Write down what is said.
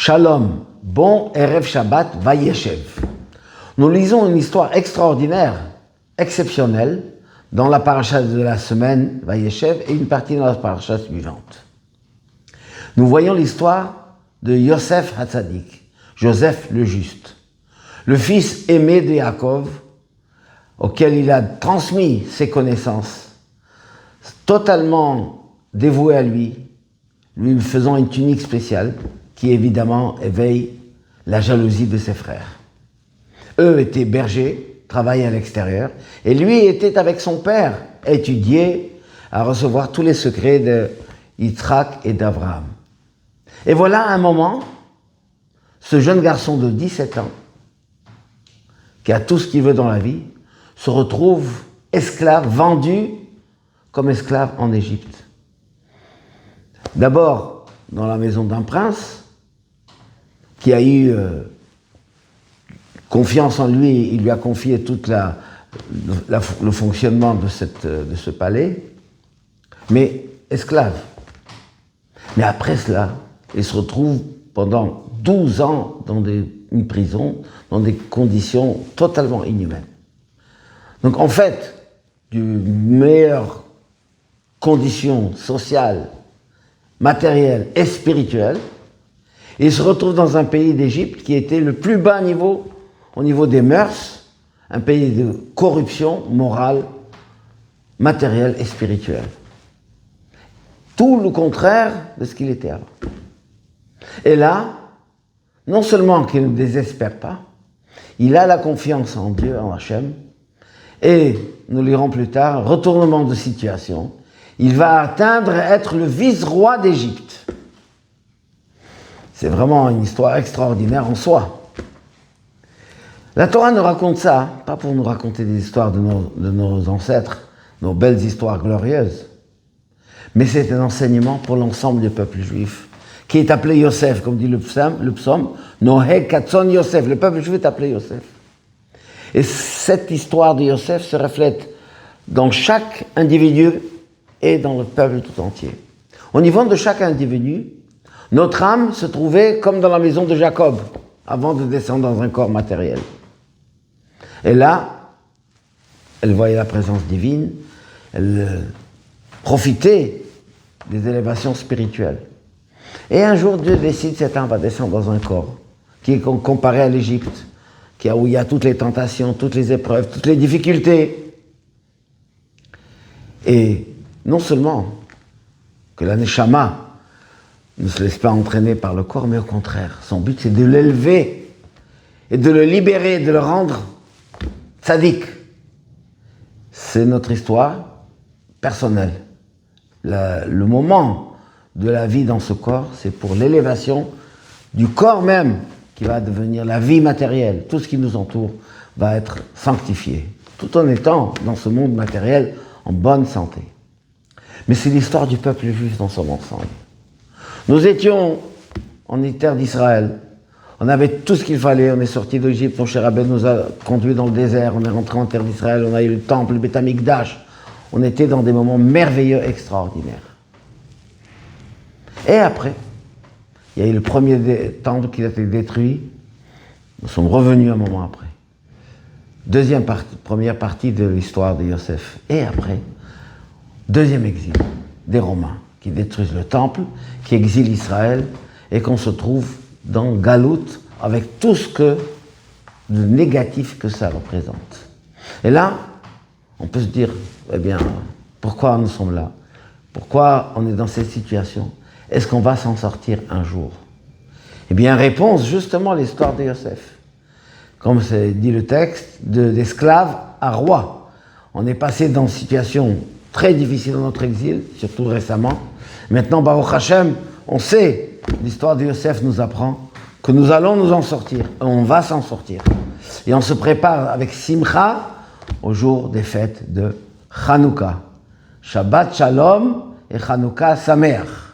Shalom, bon Erev Shabbat Vayeshev. Nous lisons une histoire extraordinaire, exceptionnelle, dans la paracha de la semaine Vayeshev et une partie dans la paracha suivante. Nous voyons l'histoire de Yosef Hatzadik, Joseph le juste, le fils aimé de Yaakov, auquel il a transmis ses connaissances, totalement dévoué à lui faisant une tunique spéciale qui évidemment éveille la jalousie de ses frères. Eux étaient bergers, travaillaient à l'extérieur, et lui était avec son père, étudié, à recevoir tous les secrets de Yitzhak et d'Abraham. Et voilà un moment, ce jeune garçon de 17 ans, qui a tout ce qu'il veut dans la vie, se retrouve esclave, vendu comme esclave en Égypte. D'abord dans la maison d'un prince, qui a eu confiance en lui, il lui a confié tout le fonctionnement de ce palais, mais esclave. Mais après cela, il se retrouve pendant 12 ans dans une prison, dans des conditions totalement inhumaines. Donc en fait, d'une meilleure condition sociale, matérielle et spirituelle, il se retrouve dans un pays d'Égypte qui était le plus bas niveau, au niveau des mœurs, un pays de corruption morale, matérielle et spirituelle. Tout le contraire de ce qu'il était avant. Et là, non seulement qu'il ne désespère pas, il a la confiance en Dieu, en Hachem, et nous lirons plus tard, retournement de situation, il va atteindre être le vice-roi d'Égypte. C'est vraiment une histoire extraordinaire en soi. La Torah nous raconte ça, pas pour nous raconter des histoires de nos ancêtres, nos belles histoires glorieuses, mais c'est un enseignement pour l'ensemble du peuple juif, qui est appelé Yosef, comme dit le psaume, Noé Katson Yosef, le peuple juif est appelé Yosef. Et cette histoire de Yosef se reflète dans chaque individu et dans le peuple tout entier. Au niveau de chaque individu, notre âme se trouvait comme dans la maison de Jacob, avant de descendre dans un corps matériel. Et là, elle voyait la présence divine, elle profitait des élévations spirituelles. Et un jour, Dieu décide, cette âme va descendre dans un corps qui est comparé à l'Égypte, où il y a toutes les tentations, toutes les épreuves, toutes les difficultés. Et non seulement que la Neshama ne se laisse pas entraîner par le corps, mais au contraire, son but c'est de l'élever et de le libérer, de le rendre tzaddik. C'est notre histoire personnelle. Le moment de la vie dans ce corps, c'est pour l'élévation du corps même, qui va devenir la vie matérielle. Tout ce qui nous entoure va être sanctifié, tout en étant dans ce monde matériel en bonne santé. Mais c'est l'histoire du peuple juif dans son ensemble. Nous étions en terre d'Israël, on avait tout ce qu'il fallait, on est sorti d'Égypte, mon cher Rabbeinu nous a conduits dans le désert, on est rentré en terre d'Israël, on a eu le temple, le Beth Amikdash, on était dans des moments merveilleux, extraordinaires. Et après, il y a eu le premier temple qui a été détruit, nous sommes revenus un moment après. Première partie de l'histoire de Yosef. Et après, deuxième exil des Romains qui détruisent le temple, qui exilent Israël et qu'on se trouve dans Galout avec tout ce que de négatif que ça représente. Et là, on peut se dire, eh bien, pourquoi nous sommes là? Pourquoi on est dans cette situation? Est-ce qu'on va s'en sortir un jour? Eh bien, réponse justement à l'histoire de Yosef. Comme c'est dit le texte, d'esclave à roi. On est passé dans une situation très difficile dans notre exil, surtout récemment. Maintenant, Baruch Hashem, on sait, l'histoire de Yosef nous apprend que nous allons nous en sortir. On va s'en sortir. Et on se prépare avec Simcha au jour des fêtes de Hanouka. Shabbat Shalom et Hanouka Sameach.